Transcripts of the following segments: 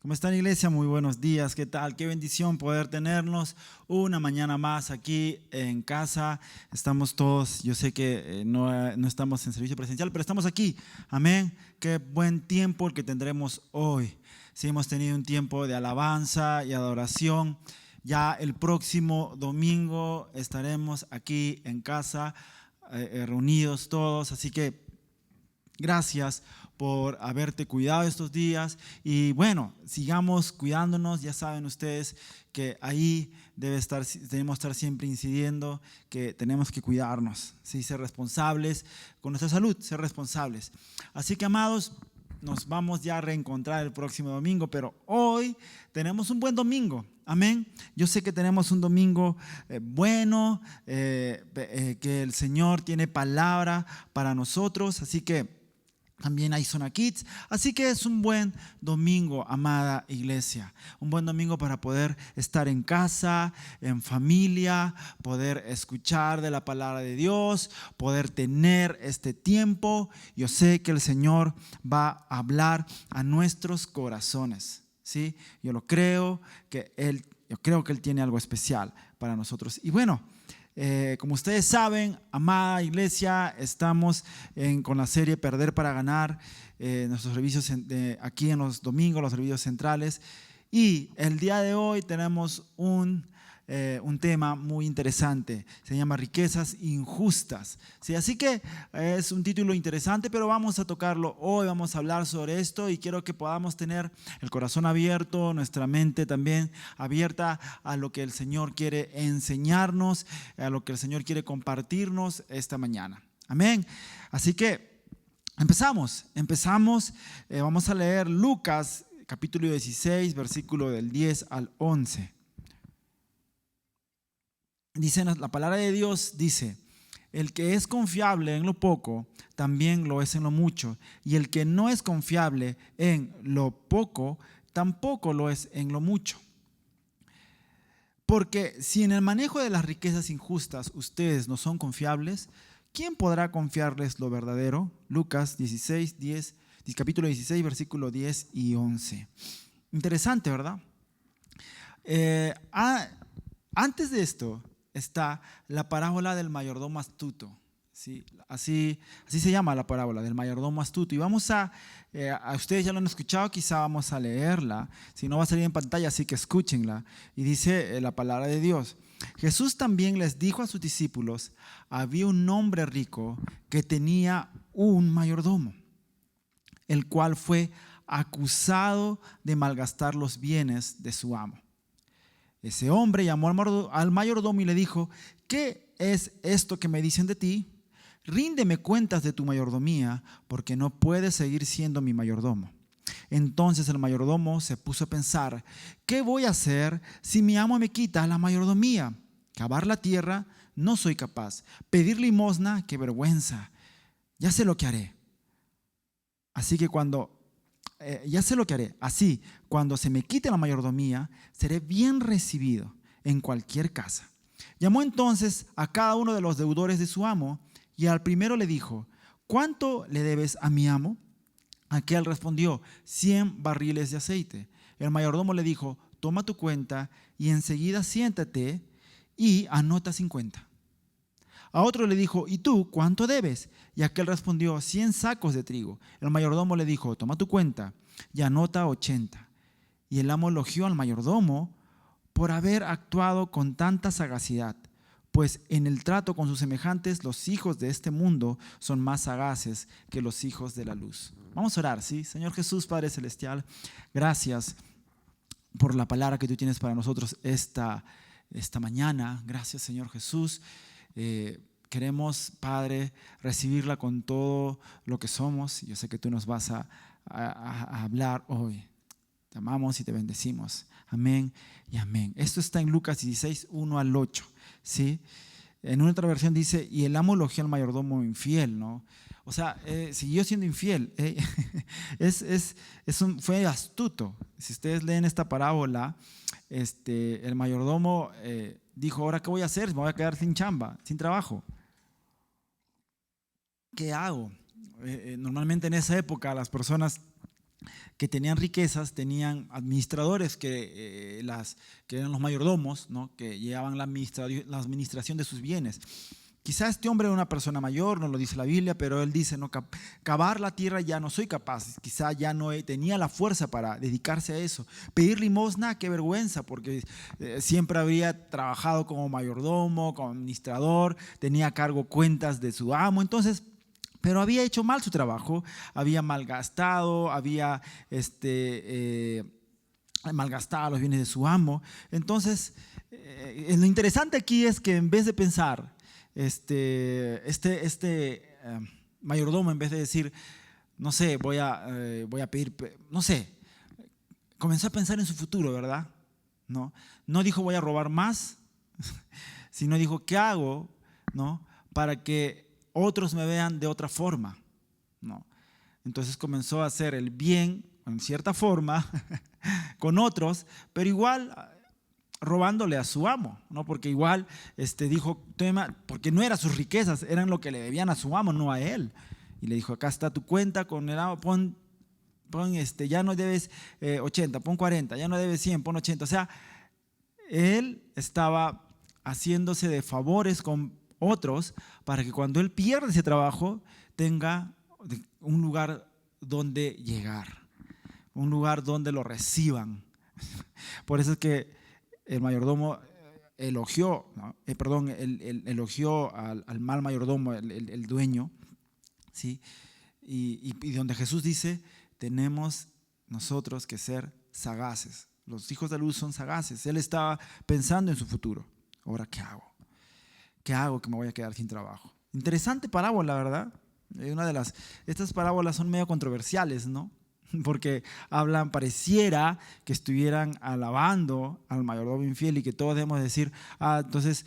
¿Cómo están, iglesia? Muy buenos días. ¿Qué tal? Qué bendición poder tenernos una mañana más aquí en casa. Estamos todos, yo sé que no estamos en servicio presencial, pero estamos aquí. Amén. Qué buen tiempo el que tendremos hoy. Sí, hemos tenido un tiempo de alabanza y adoración. Ya el próximo domingo estaremos aquí en casa, reunidos todos. Así que gracias por haberte cuidado estos días y bueno, sigamos cuidándonos. Ya saben ustedes que ahí debemos estar siempre incidiendo que tenemos que cuidarnos, ¿sí? Ser responsables con nuestra salud, ser responsables. Así que, amados, nos vamos ya a reencontrar el próximo domingo, pero hoy tenemos un buen domingo. Amén. Yo sé que tenemos un domingo bueno, que el Señor tiene palabra para nosotros, así que también hay Zona Kids, así que es un buen domingo, amada iglesia. Un buen domingo para poder estar en casa, en familia, poder escuchar de la palabra de Dios, poder tener este tiempo. Yo sé que el Señor va a hablar a nuestros corazones, ¿sí? Yo creo que Él tiene algo especial para nosotros. Y bueno, como ustedes saben, amada iglesia, estamos con la serie Perder para Ganar, nuestros servicios aquí en los domingos, los servicios centrales. Y el día de hoy tenemos un tema muy interesante, se llama Riquezas Injustas. ¿Sí? Así que es un título interesante, pero vamos a tocarlo hoy, vamos a hablar sobre esto y quiero que podamos tener el corazón abierto, nuestra mente también abierta a lo que el Señor quiere enseñarnos, a lo que el Señor quiere compartirnos esta mañana. Amén. Así que empezamos, vamos a leer Lucas capítulo 16, versículo del 10 al 11. Dice, la palabra de Dios dice: el que es confiable en lo poco, también lo es en lo mucho. Y el que no es confiable en lo poco, tampoco lo es en lo mucho. Porque si en el manejo de las riquezas injustas ustedes no son confiables, ¿quién podrá confiarles lo verdadero? Lucas 16, 10, capítulo 16, versículo 10 y 11. Interesante, ¿verdad? Antes de esto está la parábola del mayordomo astuto. ¿Sí? Así se llama la parábola del mayordomo astuto. Y vamos a ustedes ya lo han escuchado, quizá vamos a leerla. Si no, va a salir en pantalla, así que escúchenla. Y dice la palabra de Dios: Jesús también les dijo a sus discípulos: había un hombre rico que tenía un mayordomo, el cual fue acusado de malgastar los bienes de su amo. Ese hombre llamó al mayordomo y le dijo: ¿qué es esto que me dicen de ti? Ríndeme cuentas de tu mayordomía, porque no puedes seguir siendo mi mayordomo. Entonces el mayordomo se puso a pensar: ¿qué voy a hacer si mi amo me quita la mayordomía? Cavar la tierra no soy capaz. Pedir limosna, qué vergüenza. Ya sé lo que haré. Así, cuando se me quite la mayordomía, seré bien recibido en cualquier casa. Llamó entonces a cada uno de los deudores de su amo y al primero le dijo: ¿cuánto le debes a mi amo? Aquel respondió: 100 barriles de aceite. El mayordomo le dijo: toma tu cuenta y enseguida siéntate y anota 50. A otro le dijo: ¿y tú cuánto debes? Y aquel respondió: 100 sacos de trigo. El mayordomo le dijo: toma tu cuenta y anota 80. Y el amo elogió al mayordomo por haber actuado con tanta sagacidad, pues en el trato con sus semejantes los hijos de este mundo son más sagaces que los hijos de la luz. Vamos a orar, ¿sí? Señor Jesús, Padre Celestial, gracias por la palabra que tú tienes para nosotros esta mañana. Gracias, Señor Jesús. Queremos, Padre, recibirla con todo lo que somos. Yo sé que tú nos vas a hablar hoy. Te amamos y te bendecimos. Amén y amén. Esto está en Lucas 16, 1 al 8. ¿Sí? En una otra versión dice: y el amo elogió al mayordomo infiel, ¿no? O sea, siguió siendo infiel. Fue astuto. Si ustedes leen esta parábola, el mayordomo dijo: ¿ahora qué voy a hacer? Me voy a quedar sin chamba, sin trabajo. ¿Qué hago? Normalmente en esa época las personas que tenían riquezas tenían administradores que eran los mayordomos, ¿no? Que llevaban la administración de sus bienes. Quizá este hombre era una persona mayor, no lo dice la Biblia, pero él dice, no, cavar la tierra ya no soy capaz, quizá ya no tenía la fuerza para dedicarse a eso. Pedir limosna, qué vergüenza, porque siempre habría trabajado como mayordomo, como administrador, tenía a cargo cuentas de su amo, entonces, pero había hecho mal su trabajo, había malgastado, había malgastado los bienes de su amo. Entonces, lo interesante aquí es que en vez de pensar, mayordomo, en vez de decir, no sé, voy a pedir, no sé, comenzó a pensar en su futuro, ¿verdad? No dijo voy a robar más, sino dijo, ¿qué hago, no, para que otros me vean de otra forma? ¿No? Entonces comenzó a hacer el bien en cierta forma con otros, pero igual robándole a su amo, ¿no? Porque igual dijo, porque no eran sus riquezas, eran lo que le debían a su amo, no a él. Y le dijo, acá está tu cuenta con el amo, pon ya no debes 80, pon 40, ya no debes 100, pon 80. O sea, él estaba haciéndose de favores con otros para que cuando él pierda ese trabajo tenga un lugar donde llegar, un lugar donde lo reciban. Por eso es que el mayordomo elogió, ¿no? Elogió al mal mayordomo, el dueño, ¿sí? Y donde Jesús dice, tenemos nosotros que ser sagaces. Los hijos de luz son sagaces. Él estaba pensando en su futuro. Ahora, ¿qué hago? ¿Qué hago que me voy a quedar sin trabajo? Interesante parábola, ¿verdad? Estas parábolas son medio controversiales, ¿no? Porque pareciera que estuvieran alabando al mayordomo infiel y que todos debemos decir, entonces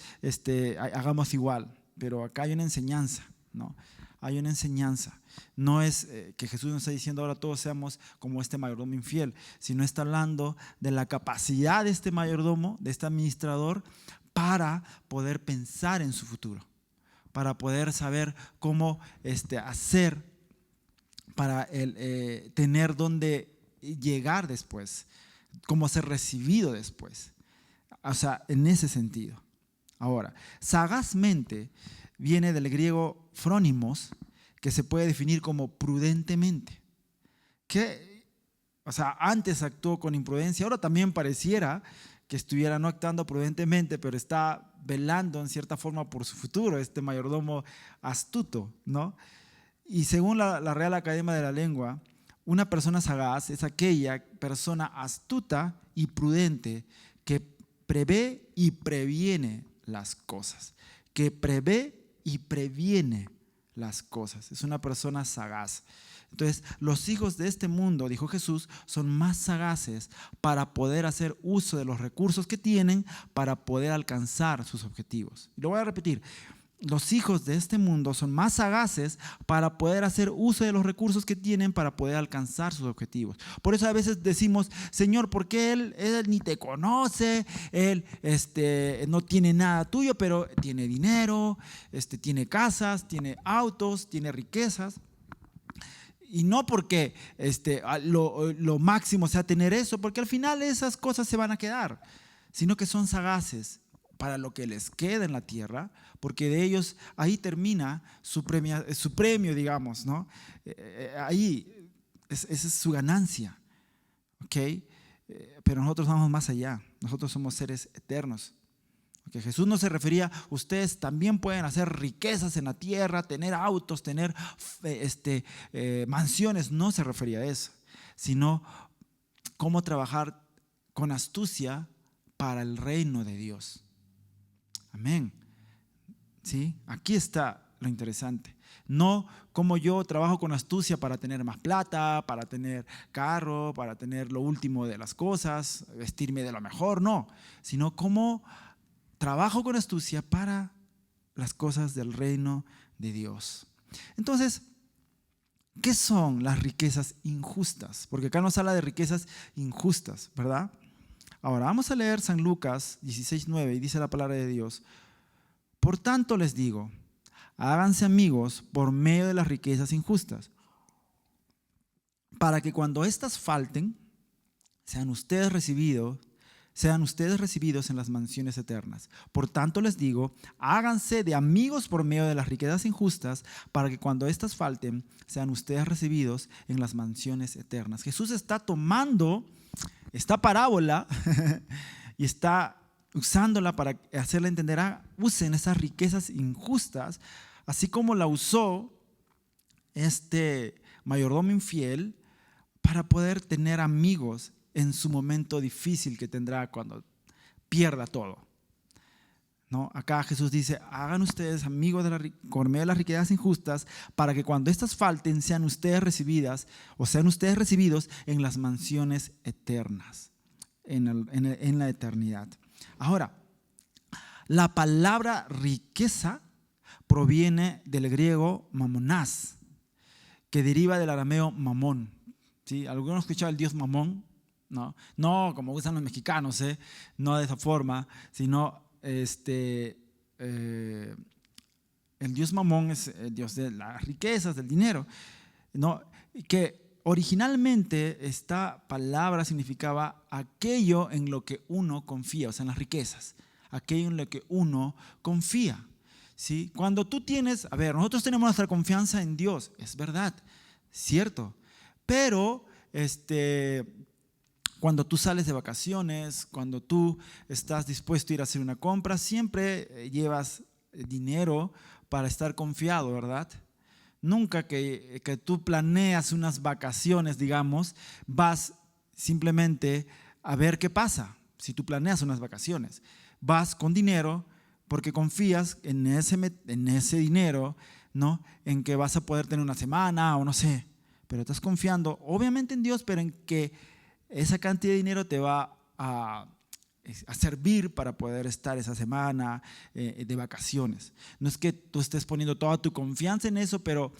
hagamos igual. Pero acá hay una enseñanza, ¿no? Hay una enseñanza. No es que Jesús nos está diciendo ahora todos seamos como este mayordomo infiel, sino está hablando de la capacidad de este mayordomo, de este administrador, para poder pensar en su futuro, para poder saber cómo hacer para tener dónde llegar después, cómo ser recibido después. O sea, en ese sentido. Ahora, sagazmente viene del griego phronimos, que se puede definir como prudentemente. O sea, antes actuó con imprudencia, ahora también pareciera que estuviera no actuando prudentemente, pero está velando en cierta forma por su futuro, este mayordomo astuto, ¿no? Y según la Real Academia de la Lengua, una persona sagaz es aquella persona astuta y prudente que prevé y previene las cosas. Que prevé y previene las cosas. Es una persona sagaz. Entonces, los hijos de este mundo, dijo Jesús, son más sagaces para poder hacer uso de los recursos que tienen para poder alcanzar sus objetivos. Y lo voy a repetir. Los hijos de este mundo son más sagaces para poder hacer uso de los recursos que tienen para poder alcanzar sus objetivos. Por eso a veces decimos, Señor, ¿por qué él ni te conoce? Él no tiene nada tuyo, pero tiene dinero, tiene casas, tiene autos, tiene riquezas. Y no porque lo máximo sea tener eso, porque al final esas cosas se van a quedar, sino que son sagaces para lo que les queda en la tierra, porque de ellos ahí termina su premio, digamos, ¿no? Ahí, esa es su ganancia, ¿ok? Pero nosotros vamos más allá, nosotros somos seres eternos. Okay, Jesús no se refería, ustedes también pueden hacer riquezas en la tierra, tener autos, tener mansiones, no se refería a eso, sino cómo trabajar con astucia para el reino de Dios. Amén. ¿Sí? Aquí está lo interesante. No como yo trabajo con astucia para tener más plata, para tener carro, para tener lo último de las cosas, vestirme de lo mejor, no. Sino como trabajo con astucia para las cosas del reino de Dios. Entonces, ¿qué son las riquezas injustas? Porque acá nos habla de riquezas injustas, ¿verdad? Ahora, vamos a leer San Lucas 16:9 y dice la palabra de Dios. Por tanto les digo, háganse amigos por medio de las riquezas injustas, para que cuando éstas falten, sean ustedes recibidos en las mansiones eternas. Por tanto les digo, háganse de amigos por medio de las riquezas injustas, para que cuando éstas falten, sean ustedes recibidos en las mansiones eternas. Jesús está tomando esta parábola y está usándola para hacerle entender, usen esas riquezas injustas, así como la usó este mayordomo infiel para poder tener amigos en su momento difícil que tendrá cuando pierda todo. ¿No? Acá Jesús dice, hagan ustedes amigos por medio de las riquezas injustas, para que cuando éstas falten sean ustedes recibidos en las mansiones eternas, en la eternidad. Ahora, la palabra riqueza proviene del griego mamonás, que deriva del arameo mamón. ¿Sí? ¿Alguno ha escuchado el dios Mamón? No como usan los mexicanos, no de esa forma, sino el dios Mamón es el dios de las riquezas, del dinero, ¿no? Que originalmente esta palabra significaba aquello en lo que uno confía, o sea, en las riquezas, aquello en lo que uno confía. ¿Sí? Cuando tú tienes, nosotros tenemos nuestra confianza en Dios, es verdad, cierto, pero cuando tú sales de vacaciones, cuando tú estás dispuesto a ir a hacer una compra, siempre llevas dinero para estar confiado, ¿verdad? Nunca que tú planeas unas vacaciones, digamos, vas simplemente a ver qué pasa. Si tú planeas unas vacaciones, vas con dinero porque confías en ese dinero, ¿no? En que vas a poder tener una semana o no sé, pero estás confiando obviamente en Dios, pero en que esa cantidad de dinero te va a servir para poder estar esa semana de vacaciones. No es que tú estés poniendo toda tu confianza en eso, pero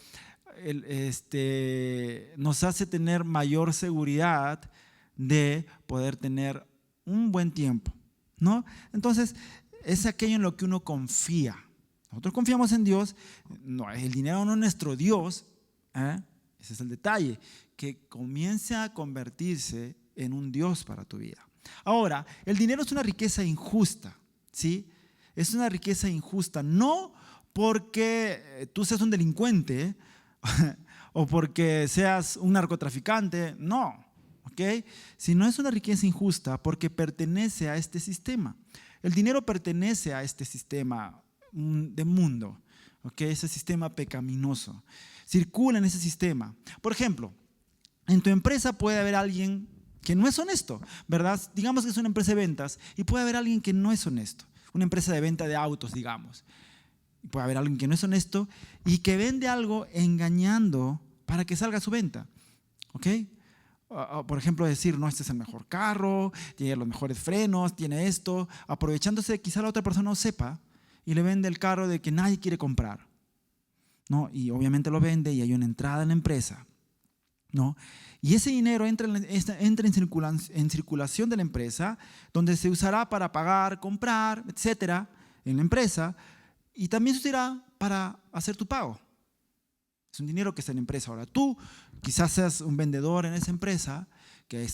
nos hace tener mayor seguridad de poder tener un buen tiempo, ¿no? Entonces, es aquello en lo que uno confía. Nosotros confiamos en Dios, no, el dinero no es nuestro Dios, ese es el detalle, que comience a convertirse en un Dios para tu vida. Ahora, el dinero es una riqueza injusta, ¿sí? Es una riqueza injusta, no porque tú seas un delincuente o porque seas un narcotraficante, no, ¿ok? Sino es una riqueza injusta porque pertenece a este sistema. El dinero pertenece a este sistema de mundo, ¿ok? Ese sistema pecaminoso. Circula en ese sistema. Por ejemplo, en tu empresa puede haber alguien que no es honesto, ¿verdad? Digamos que es una empresa de ventas y puede haber alguien que no es honesto. Una empresa de venta de autos, digamos. Puede haber alguien que no es honesto y que vende algo engañando para que salga su venta, ¿ok? Por ejemplo, decir, no, este es el mejor carro, tiene los mejores frenos, tiene esto, aprovechándose de quizá la otra persona no sepa y le vende el carro de que nadie quiere comprar, ¿no? Y obviamente lo vende y hay una entrada en la empresa, ¿no? Y ese dinero entra en circulación de la empresa, donde se usará para pagar, comprar, etcétera, en la empresa, y también se usará para hacer tu pago. Es un dinero que está en la empresa. Ahora, tú quizás seas un vendedor en esa empresa, te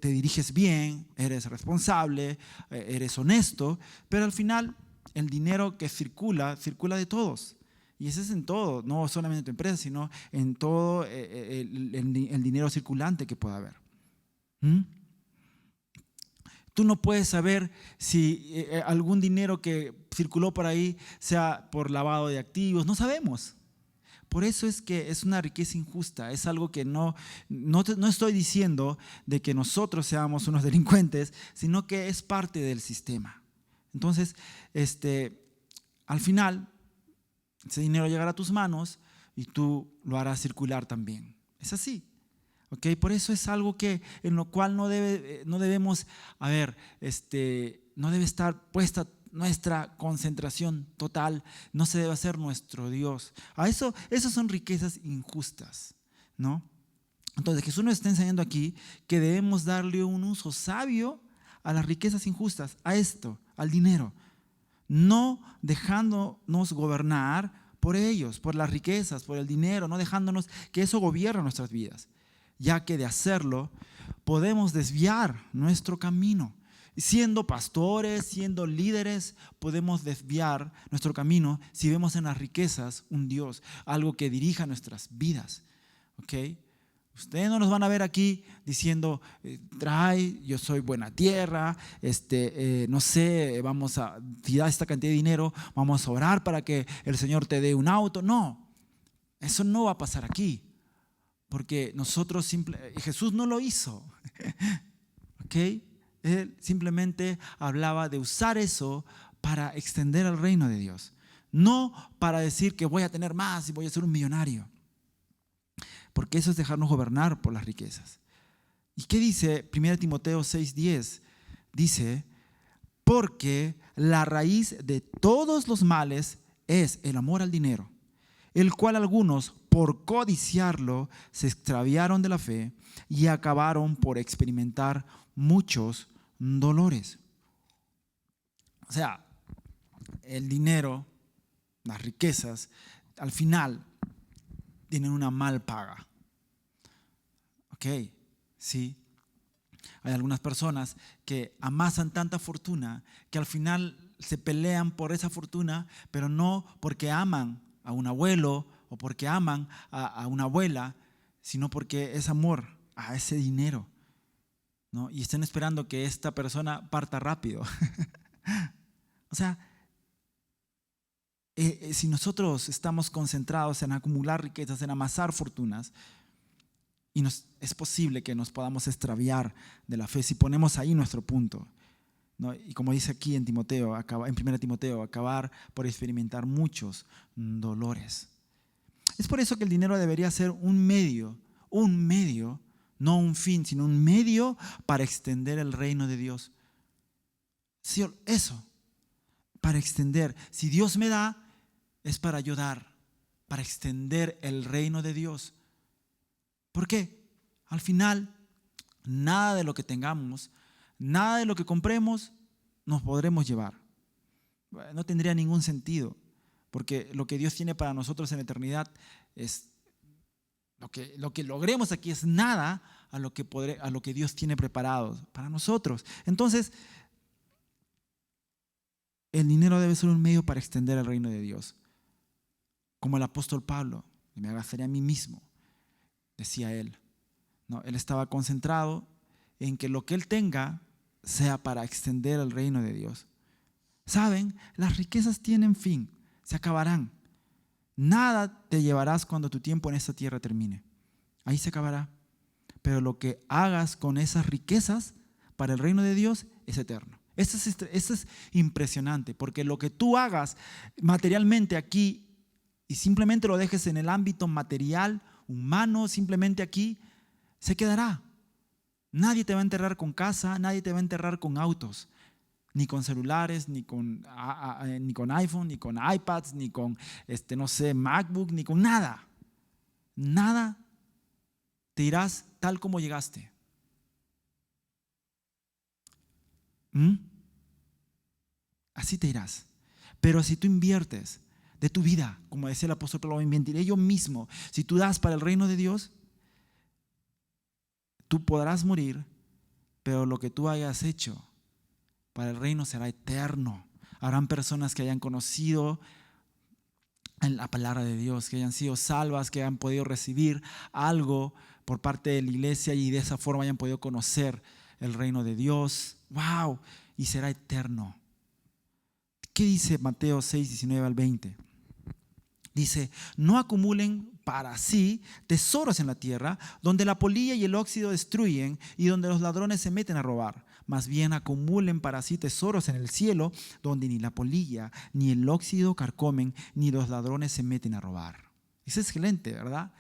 diriges bien, eres responsable, eres honesto, pero al final el dinero que circula de todos. Y ese es en todo, no solamente en tu empresa, sino en todo el dinero circulante que pueda haber. Tú no puedes saber si algún dinero que circuló por ahí sea por lavado de activos, no sabemos. Por eso es que es una riqueza injusta, es algo que no estoy diciendo de que nosotros seamos unos delincuentes, sino que es parte del sistema. Entonces, al final, ese dinero llegará a tus manos y tú lo harás circular también. Es así. ¿Okay? Por eso es algo en lo cual no debemos, no debe estar puesta nuestra concentración total, no se debe hacer nuestro Dios. Esas son riquezas injustas, ¿no? Entonces Jesús nos está enseñando aquí que debemos darle un uso sabio a las riquezas injustas, a esto, al dinero, no dejándonos gobernar por ellos, por las riquezas, por el dinero, no dejándonos que eso gobierne nuestras vidas, ya que de hacerlo podemos desviar nuestro camino. Siendo pastores, siendo líderes, podemos desviar nuestro camino si vemos en las riquezas un Dios, algo que dirija nuestras vidas. ¿Ok? Ustedes no nos van a ver aquí diciendo, trae, yo soy buena tierra, no sé, vamos a tirar esta cantidad de dinero, vamos a orar para que el Señor te dé un auto. No, eso no va a pasar aquí, porque Jesús no lo hizo. ¿Ok? Él simplemente hablaba de usar eso para extender el reino de Dios, no para decir que voy a tener más y voy a ser un millonario, porque eso es dejarnos gobernar por las riquezas. ¿Y qué dice 1 Timoteo 6:10? Dice, porque la raíz de todos los males es el amor al dinero, el cual algunos, por codiciarlo, se extraviaron de la fe y acabaron por experimentar muchos dolores. O sea, el dinero, las riquezas, al final tienen una mal paga. Ok, sí. Hay algunas personas que amasan tanta fortuna que al final se pelean por esa fortuna, pero no porque aman a un abuelo o porque aman a una abuela, sino porque es amor a ese dinero, ¿no? Y están esperando que esta persona parta rápido. O sea, si nosotros estamos concentrados en acumular riquezas, en amasar fortunas, es posible que nos podamos extraviar de la fe si ponemos ahí nuestro punto, ¿no? Y como dice aquí en 1 Timoteo, acabar por experimentar muchos dolores. Es por eso que el dinero debería ser un medio, no un fin, sino un medio para extender el reino de Dios. Sí, eso, para extender. Si Dios me da, es para ayudar, para extender el reino de Dios. ¿Por qué? Al final, nada de lo que tengamos, nada de lo que compremos, nos podremos llevar. No tendría ningún sentido, porque lo que Dios tiene para nosotros en la eternidad es lo que logremos aquí es nada a lo que Dios tiene preparado para nosotros. Entonces, el dinero debe ser un medio para extender el reino de Dios. Como el apóstol Pablo, me agastaría a mí mismo, decía él. No, él estaba concentrado en que lo que él tenga sea para extender el reino de Dios. ¿Saben? Las riquezas tienen fin, se acabarán. Nada te llevarás cuando tu tiempo en esta tierra termine. Ahí se acabará. Pero lo que hagas con esas riquezas para el reino de Dios es eterno. Esto es impresionante, porque lo que tú hagas materialmente aquí y simplemente lo dejes en el ámbito material, humano, simplemente aquí, se quedará. Nadie te va a enterrar con casa, nadie te va a enterrar con autos, ni con celulares, ni con iPhone, ni con iPads, ni con, no sé, MacBook, ni con nada. Nada, te irás tal como llegaste. Así te irás. Pero si tú inviertes de tu vida, como decía el apóstol Pablo, invertiré yo mismo. Si tú das para el reino de Dios, tú podrás morir, pero lo que tú hayas hecho para el reino será eterno. Habrán personas que hayan conocido la palabra de Dios, que hayan sido salvas, que hayan podido recibir algo por parte de la iglesia y de esa forma hayan podido conocer el reino de Dios. ¡Wow! Y será eterno. ¿Qué dice Mateo 6, 19 al 20? Dice, no acumulen para sí tesoros en la tierra, donde la polilla y el óxido destruyen y donde los ladrones se meten a robar. Más bien acumulen para sí tesoros en el cielo, donde ni la polilla ni el óxido carcomen, ni los ladrones se meten a robar. Eso es excelente, ¿verdad?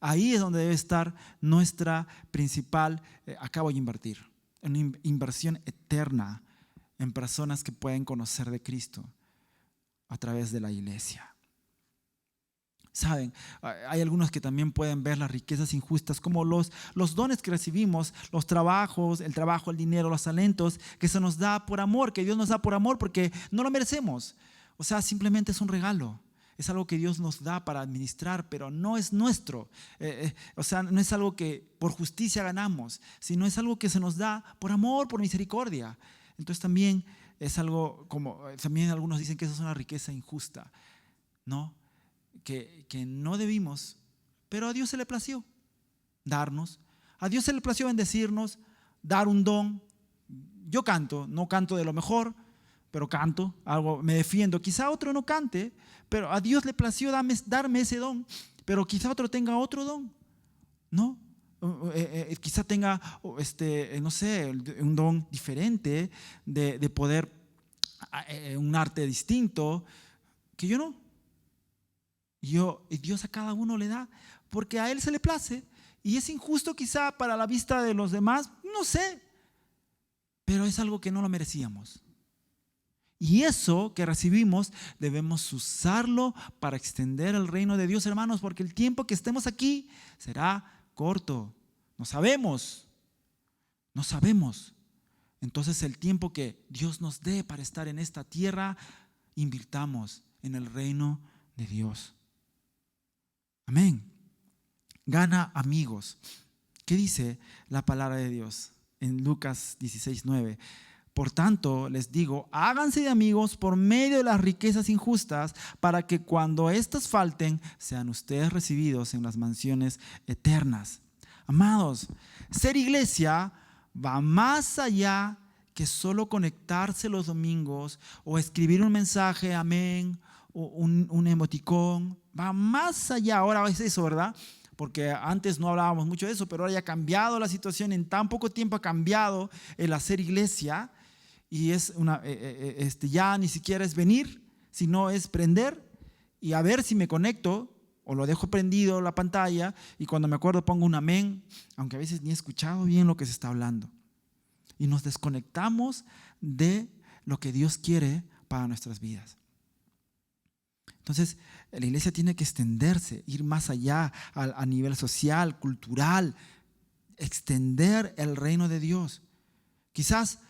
Ahí es donde debe estar nuestra principal, acabo de invertir, una inversión eterna en personas que pueden conocer de Cristo a través de la iglesia. Saben, hay algunos que también pueden ver las riquezas injustas como los dones que recibimos, los trabajos, el trabajo, el dinero, los talentos que se nos da por amor, que Dios nos da por amor porque no lo merecemos. O sea, simplemente es un regalo. Es algo que Dios nos da para administrar, pero no es nuestro. O sea, no es algo que por justicia ganamos, sino es algo que se nos da por amor, por misericordia. Entonces también es algo como, también algunos dicen que eso es una riqueza injusta, ¿no? Que no debimos, pero a Dios se le plació darnos. A Dios se le plació bendecirnos, dar un don. Yo canto, no canto de lo mejor, pero canto, algo, me defiendo. Quizá otro no cante, pero a Dios le plació darme ese don, pero quizá otro tenga otro don, ¿no? Quizá tenga, no sé, un don diferente de poder, un arte distinto, que yo no. Y Dios a cada uno le da, porque a Él se le place. Y es injusto quizá para la vista de los demás, no sé, pero es algo que no lo merecíamos. Y eso que recibimos debemos usarlo para extender el reino de Dios, hermanos, porque el tiempo que estemos aquí será corto. No sabemos. Entonces el tiempo que Dios nos dé para estar en esta tierra, invirtamos en el reino de Dios. Amén. Gana amigos. ¿Qué dice la palabra de Dios en Lucas 16:9? Por tanto, les digo, háganse de amigos por medio de las riquezas injustas, para que cuando éstas falten, sean ustedes recibidos en las mansiones eternas. Amados, ser iglesia va más allá que solo conectarse los domingos o escribir un mensaje, amén, o un emoticón. Va más allá. Ahora es eso, ¿verdad? Porque antes no hablábamos mucho de eso, pero ahora ya ha cambiado la situación. En tan poco tiempo ha cambiado el hacer iglesia. Y es ya ni siquiera es venir, sino es prender y a ver si me conecto o lo dejo prendido la pantalla y cuando me acuerdo pongo un amén, aunque a veces ni he escuchado bien lo que se está hablando. Y nos desconectamos de lo que Dios quiere para nuestras vidas. Entonces, la iglesia tiene que extenderse, ir más allá a nivel social, cultural, extender el reino de Dios. Quizás,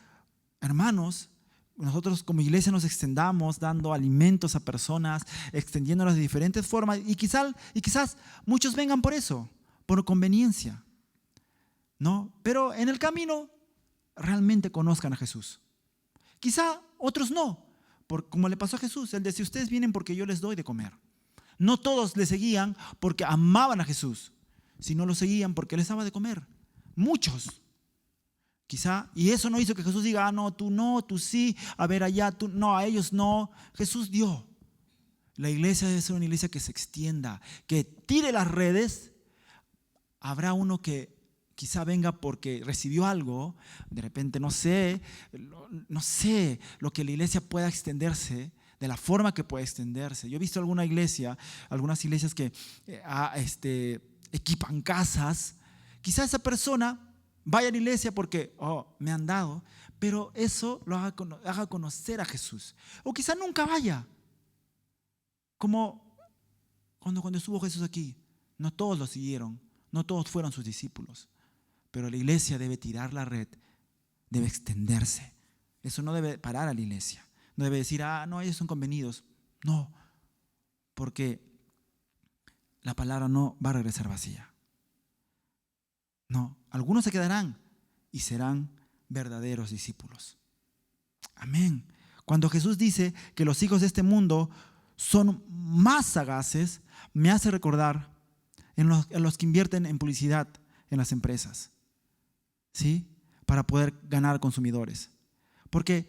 hermanos, nosotros como iglesia nos extendamos dando alimentos a personas, extendiéndolos de diferentes formas y quizás muchos vengan por eso, por conveniencia, ¿no? Pero en el camino realmente conozcan a Jesús. Quizá otros no, como le pasó a Jesús. Él decía, ustedes vienen porque yo les doy de comer. No todos le seguían porque amaban a Jesús, sino lo seguían porque les daba de comer. Muchos. Quizá, y eso no hizo que Jesús diga, no, tú sí, a ver allá, tú no, a ellos no. Jesús dio. La iglesia debe ser una iglesia que se extienda, que tire las redes. Habrá uno que quizá venga porque recibió algo, de repente no sé lo que la iglesia pueda extenderse, de la forma que pueda extenderse. Yo he visto algunas iglesias que equipan casas. Quizá esa persona vaya a la iglesia porque me han dado, pero eso lo haga conocer a Jesús. O quizá nunca vaya. Como cuando estuvo Jesús aquí, no todos lo siguieron, no todos fueron sus discípulos. Pero la iglesia debe tirar la red, debe extenderse. Eso no debe parar a la iglesia. No debe decir, no, ellos son convenidos. No, porque la palabra no va a regresar vacía. No, algunos se quedarán y serán verdaderos discípulos. Amén. Cuando Jesús dice que los hijos de este mundo son más sagaces, me hace recordar en los que invierten en publicidad en las empresas, ¿sí? Para poder ganar consumidores. Porque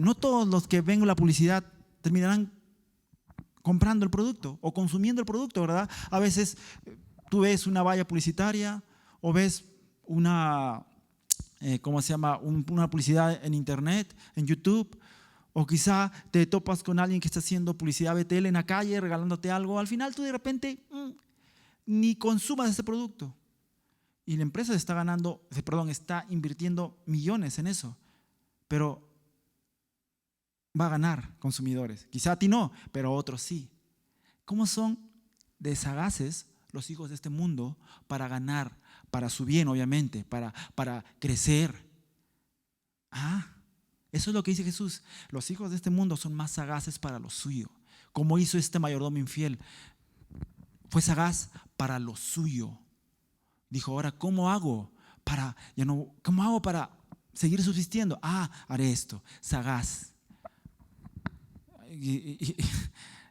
no todos los que ven la publicidad terminarán comprando el producto o consumiendo el producto, ¿verdad? A veces tú ves una valla publicitaria o ves una publicidad en internet, en YouTube, o quizá te topas con alguien que está haciendo publicidad BTL en la calle, regalándote algo. Al final tú de repente ni consumas ese producto. Y la empresa está invirtiendo millones en eso, pero va a ganar consumidores. Quizá a ti no, pero a otros sí. ¿Cómo son de sagaces los hijos de este mundo para ganar, para su bien obviamente, para crecer? Eso es lo que dice Jesús. Los hijos de este mundo son más sagaces para lo suyo. como hizo este mayordomo infiel. Fue sagaz para lo suyo. Dijo, ahora, ¿cómo hago para seguir subsistiendo? Haré esto. Sagaz. Y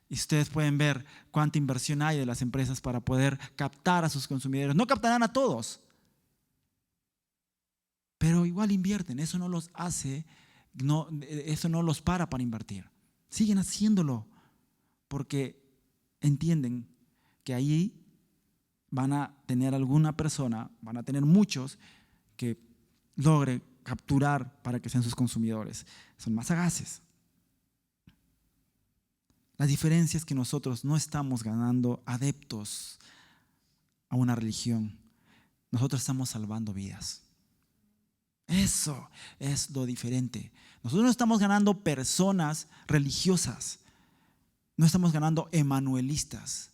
ustedes pueden ver cuánta inversión hay de las empresas para poder captar a sus consumidores. No captarán a todos, pero igual invierten. Eso no los hace, eso no los para invertir. Siguen haciéndolo porque entienden que ahí van a tener alguna persona, van a tener muchos que logre capturar para que sean sus consumidores. Son más sagaces. La diferencia es que nosotros no estamos ganando adeptos a una religión. Nosotros estamos salvando vidas. Eso es lo diferente. Nosotros no estamos ganando personas religiosas. No estamos ganando emanuelistas.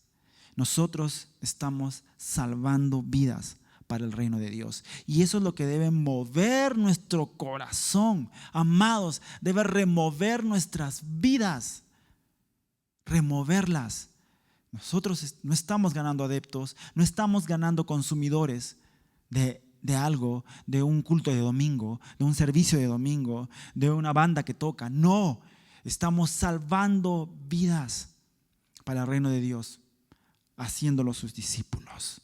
Nosotros estamos salvando vidas para el reino de Dios. Y eso es lo que debe mover nuestro corazón. Amados, debe remover nuestras vidas. Removerlas. Nosotros no estamos ganando adeptos, no estamos ganando consumidores de algo, de un culto de domingo, de un servicio de domingo, de una banda que toca. No, estamos salvando vidas para el reino de Dios, haciéndolos sus discípulos.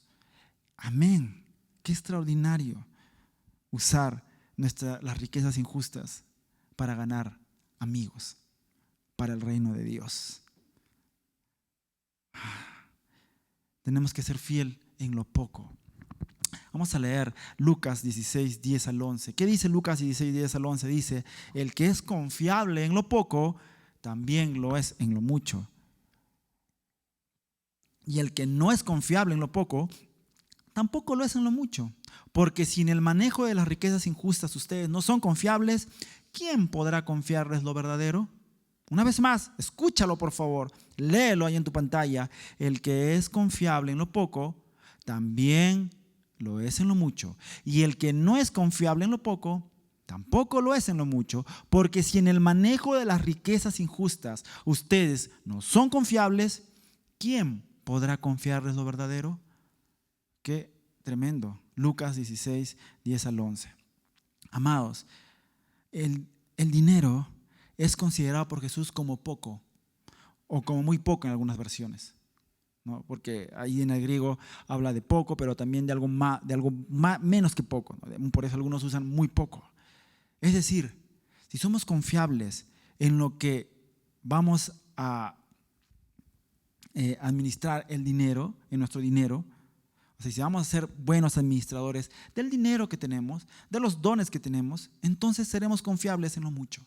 Amén. Qué extraordinario usar las riquezas injustas para ganar amigos para el reino de Dios. Tenemos que ser fiel en lo poco. Vamos a leer Lucas 16, 10 al 11. ¿Qué dice Lucas 16, 10 al 11? Dice, el que es confiable en lo poco, también lo es en lo mucho. Y el que no es confiable en lo poco, tampoco lo es en lo mucho. Porque si en el manejo de las riquezas injustas ustedes no son confiables, ¿quién podrá confiarles lo verdadero? Una vez más, escúchalo por favor, léelo ahí en tu pantalla. El que es confiable en lo poco, también lo es en lo mucho. Y el que no es confiable en lo poco, tampoco lo es en lo mucho. Porque si en el manejo de las riquezas injustas ustedes no son confiables, ¿quién podrá confiarles lo verdadero? Qué tremendo. Lucas 16, 10 al 11. Amados, el dinero es considerado por Jesús como poco o como muy poco en algunas versiones, ¿no? Porque ahí en el griego habla de poco, pero también de algo menos que poco, ¿no? Por eso algunos usan muy poco. Es decir, si somos confiables en lo que vamos a administrar el dinero, en nuestro dinero, o sea, si vamos a ser buenos administradores del dinero que tenemos, de los dones que tenemos, entonces seremos confiables en lo mucho.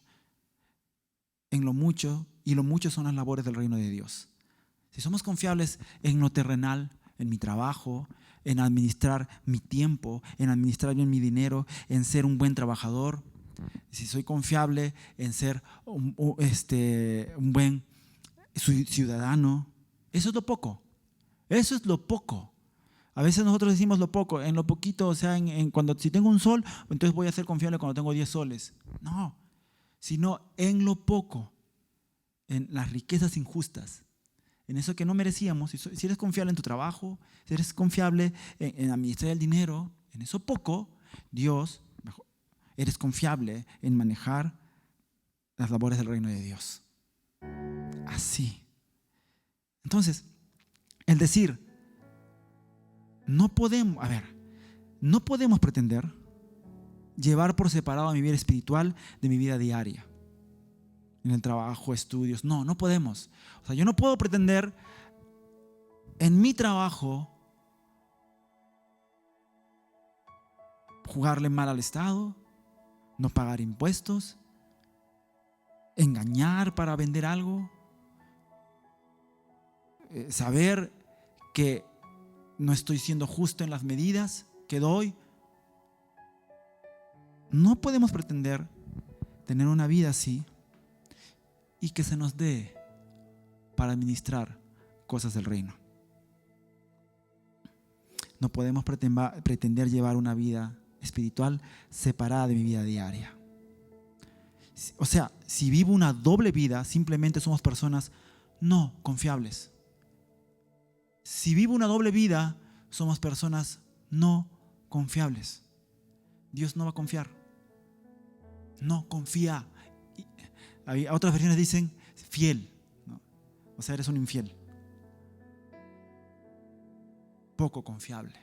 En lo mucho, y lo mucho son las labores del reino de Dios. Si somos confiables en lo terrenal, en mi trabajo, en administrar mi tiempo, en administrar bien mi dinero, en ser un buen trabajador, si soy confiable en ser un buen ciudadano, eso es lo poco. Eso es lo poco. A veces nosotros decimos lo poco, en lo poquito, o sea, si tengo un sol, entonces voy a ser confiable cuando tengo 10 soles. No, sino en lo poco, en las riquezas injustas, en eso que no merecíamos. Si eres confiable en tu trabajo, si eres confiable en administrar el dinero, en eso poco, Dios, eres confiable en manejar las labores del reino de Dios. Así. Entonces, el decir, no podemos pretender llevar por separado mi vida espiritual de mi vida diaria, en el trabajo, estudios. No podemos. O sea, yo no puedo pretender en mi trabajo jugarle mal al Estado, no pagar impuestos, engañar para vender algo, saber que no estoy siendo justo en las medidas que doy. No podemos pretender tener una vida así y que se nos dé para administrar cosas del reino. No podemos pretender llevar una vida espiritual separada de mi vida diaria. O sea, si vivo una doble vida, simplemente somos personas no confiables. Si vivo una doble vida, somos personas no confiables. Dios no va a confiar. No confía. Otras versiones dicen fiel, ¿no? O sea, eres un infiel. Poco confiable.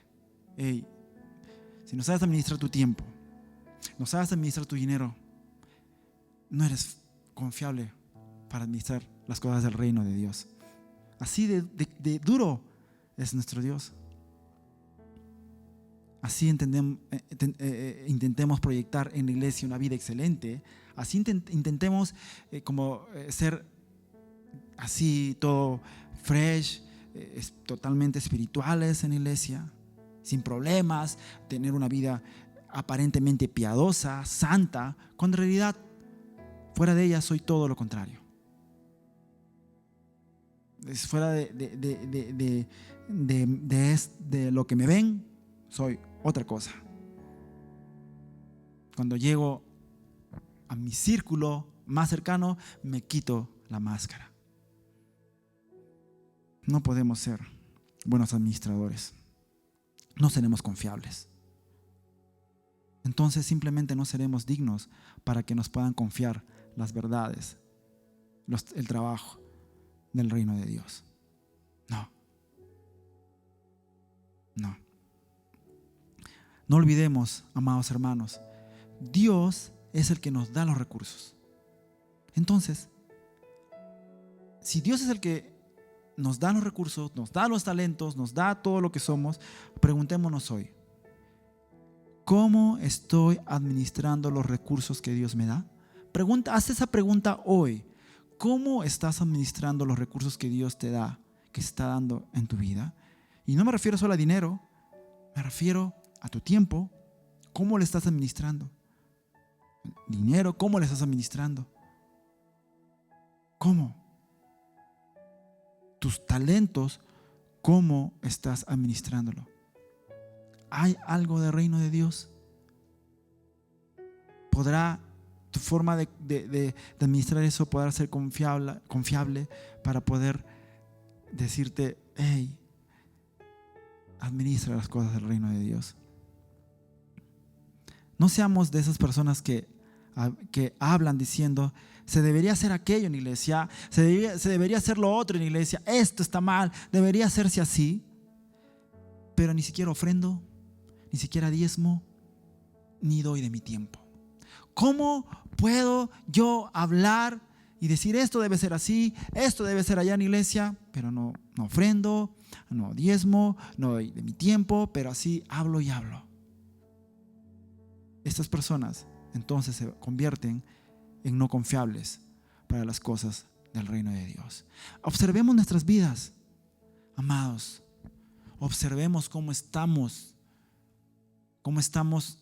Hey, si no sabes administrar tu tiempo, no sabes administrar tu dinero, no eres confiable para administrar las cosas del reino de Dios. Así de duro es nuestro Dios. Así intentemos proyectar en la iglesia una vida excelente. Así intentemos ser así todo fresh, totalmente espirituales en la iglesia, sin problemas, tener una vida aparentemente piadosa, santa, cuando en realidad fuera de ella soy todo lo contrario. Fuera de lo que me ven, soy otra cosa. Cuando llego a mi círculo más cercano, me quito la máscara. No podemos ser buenos administradores. No seremos confiables. Entonces simplemente no seremos dignos para que nos puedan confiar las verdades, el trabajo del reino de Dios. No olvidemos, amados hermanos, Dios es el que nos da los recursos. Entonces, si Dios es el que nos da los recursos, nos da los talentos, nos da todo lo que somos, preguntémonos hoy: ¿cómo estoy administrando los recursos que Dios me da? Haz esa pregunta hoy. ¿Cómo estás administrando los recursos que Dios te da, que está dando en tu vida? Y no me refiero solo a dinero, me refiero a tu tiempo. ¿Cómo le estás administrando? Dinero, ¿cómo le estás administrando? ¿Cómo? Tus talentos, ¿cómo estás administrándolo? ¿Hay algo del reino de Dios? ¿Podrá tu forma de administrar eso poder ser confiable para poder decirte: hey, administra las cosas del reino de Dios? No seamos de esas personas que hablan diciendo: se debería hacer aquello en la iglesia, se debería hacer lo otro en la iglesia, esto está mal, debería hacerse así, pero ni siquiera ofrendo, ni siquiera diezmo, ni doy de mi tiempo. ¿Cómo puedo yo hablar y decir esto debe ser así, esto debe ser allá en la iglesia, pero no ofrendo, no diezmo, no doy de mi tiempo, pero así hablo y hablo? Estas personas entonces se convierten en no confiables para las cosas del reino de Dios. Observemos nuestras vidas, amados. Observemos cómo estamos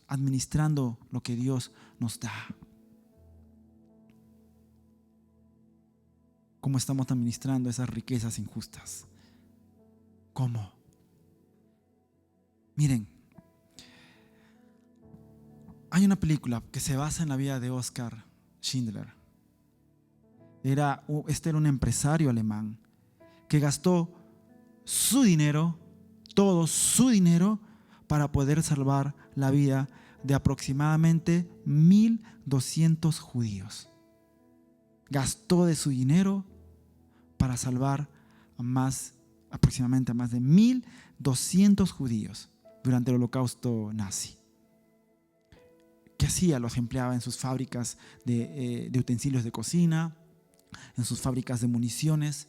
administrando lo que Dios nos da. Cómo estamos administrando esas riquezas injustas. ¿Cómo? Miren, hay una película que se basa en la vida de Oskar Schindler. Este era un empresario alemán que gastó su dinero, todo su dinero, para poder salvar la vida de aproximadamente 1,200 judíos. Gastó de su dinero para salvar aproximadamente a más de 1,200 judíos durante el Holocausto nazi. ¿Qué hacía? Los empleaba en sus fábricas de utensilios de cocina, en sus fábricas de municiones,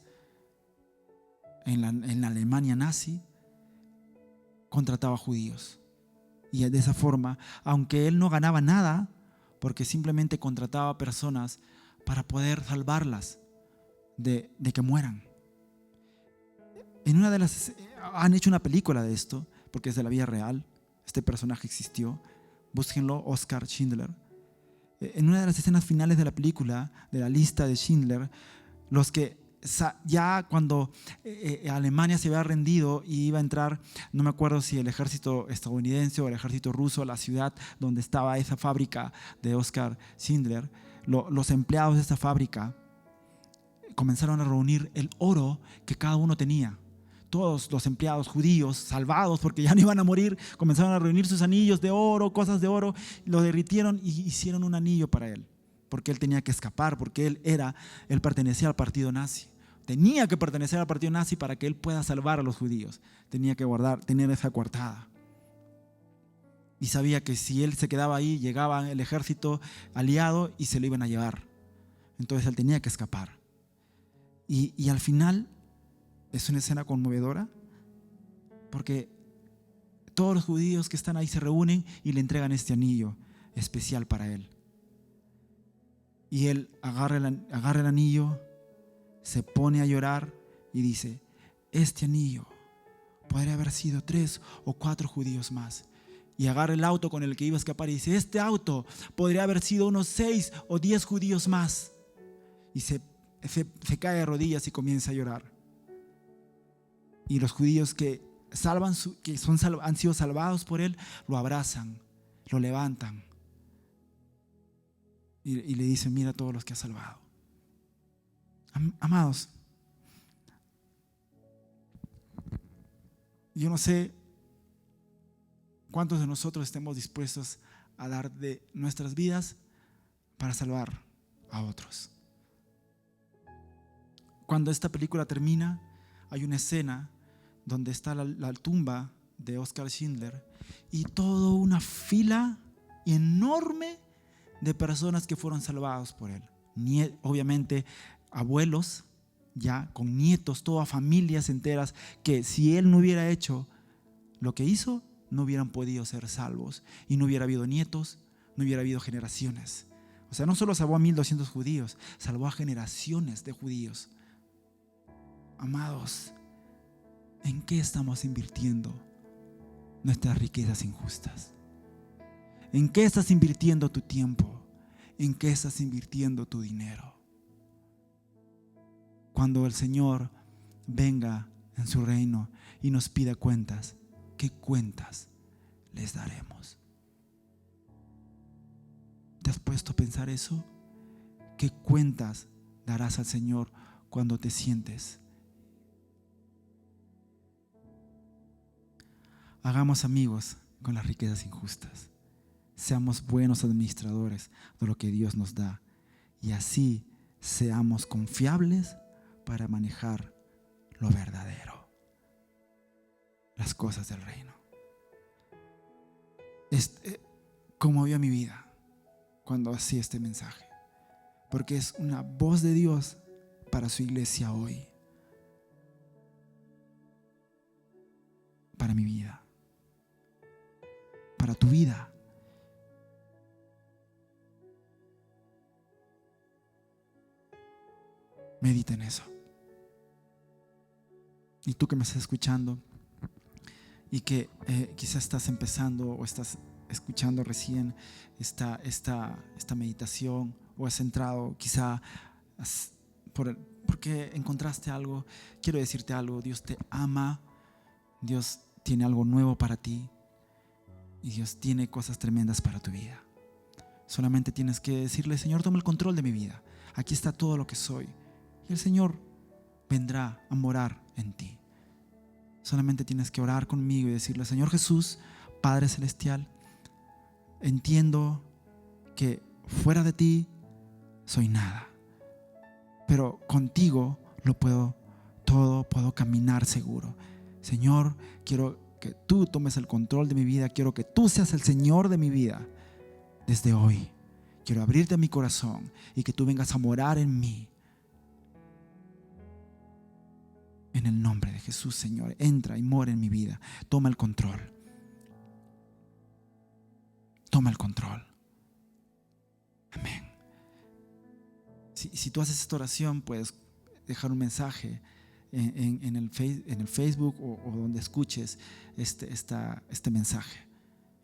en la Alemania nazi. Contrataba judíos. Y de esa forma, aunque él no ganaba nada, porque simplemente contrataba personas para poder salvarlas de que mueran. Han hecho una película de esto, porque es de la vida real. Este personaje existió. Búsquenlo, Oskar Schindler. En una de las escenas finales de la película, de la lista de Schindler, los que ya cuando Alemania se había rendido y iba a entrar, no me acuerdo si el ejército estadounidense o el ejército ruso, a la ciudad donde estaba esa fábrica de Oskar Schindler, los empleados de esta fábrica comenzaron a reunir el oro que cada uno tenía. Todos los empleados judíos, salvados porque ya no iban a morir, comenzaron a reunir sus anillos de oro, cosas de oro, lo derritieron y hicieron un anillo para él, porque él tenía que escapar, porque él pertenecía al partido nazi. Tenía que pertenecer al partido nazi para que él pueda salvar a los judíos. Tenía que tener esa coartada. Y sabía que si él se quedaba ahí, llegaba el ejército aliado y se lo iban a llevar. Entonces él tenía que escapar. Y al final es una escena conmovedora, porque todos los judíos que están ahí se reúnen y le entregan este anillo especial para él. Y él agarra el anillo, se pone a llorar y dice: este anillo podría haber sido 3 o 4 judíos más. Y agarra el auto con el que iba a escapar y dice: este auto podría haber sido unos 6 o 10 judíos más. Y se cae de rodillas y comienza a llorar. Y los judíos que han sido salvados por él, lo abrazan, lo levantan y le dicen: mira todos los que has salvado. Amados, yo no sé cuántos de nosotros estemos dispuestos a dar de nuestras vidas para salvar a otros. Cuando esta película termina, hay una escena donde está la tumba de Oskar Schindler y toda una fila enorme de personas que fueron salvados por él. Obviamente abuelos ya con nietos, todas familias enteras que si él no hubiera hecho lo que hizo, no hubieran podido ser salvos y no hubiera habido nietos, no hubiera habido generaciones. O sea, no solo salvó a 1200 judíos, salvó a generaciones de judíos. Amados, ¿en qué estamos invirtiendo nuestras riquezas injustas? ¿En qué estás invirtiendo tu tiempo? ¿En qué estás invirtiendo tu dinero? Cuando el Señor venga en su reino y nos pida cuentas, ¿qué cuentas les daremos? ¿Te has puesto a pensar eso? ¿Qué cuentas darás al Señor cuando te sientes? Hagamos amigos con las riquezas injustas. Seamos buenos administradores de lo que Dios nos da y así seamos confiables para manejar lo verdadero, las cosas del reino. Conmovió mi vida cuando hacía este mensaje, porque es una voz de Dios para su iglesia hoy, para mi vida, para tu vida. Medita en eso. Y tú que me estás escuchando y que quizás estás empezando o estás escuchando recién esta meditación, o has entrado quizá porque encontraste algo, quiero decirte algo: Dios te ama, Dios tiene algo nuevo para ti y Dios tiene cosas tremendas para tu vida. Solamente tienes que decirle: Señor, toma el control de mi vida, aquí está todo lo que soy. Y el Señor vendrá a morar en ti. Solamente tienes que orar conmigo y decirle: Señor Jesús, Padre Celestial, entiendo que fuera de ti soy nada, pero contigo lo puedo todo, puedo caminar seguro. Señor, quiero que tú tomes el control de mi vida, quiero que tú seas el Señor de mi vida. Desde hoy quiero abrirte mi corazón y que tú vengas a morar en mí. En el nombre de Jesús, Señor, entra y mora en mi vida. Toma el control. Toma el control. Amén. Si tú haces esta oración, puedes dejar un mensaje en el Facebook o donde escuches este mensaje.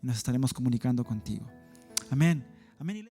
Nos estaremos comunicando contigo. Amén. Amén.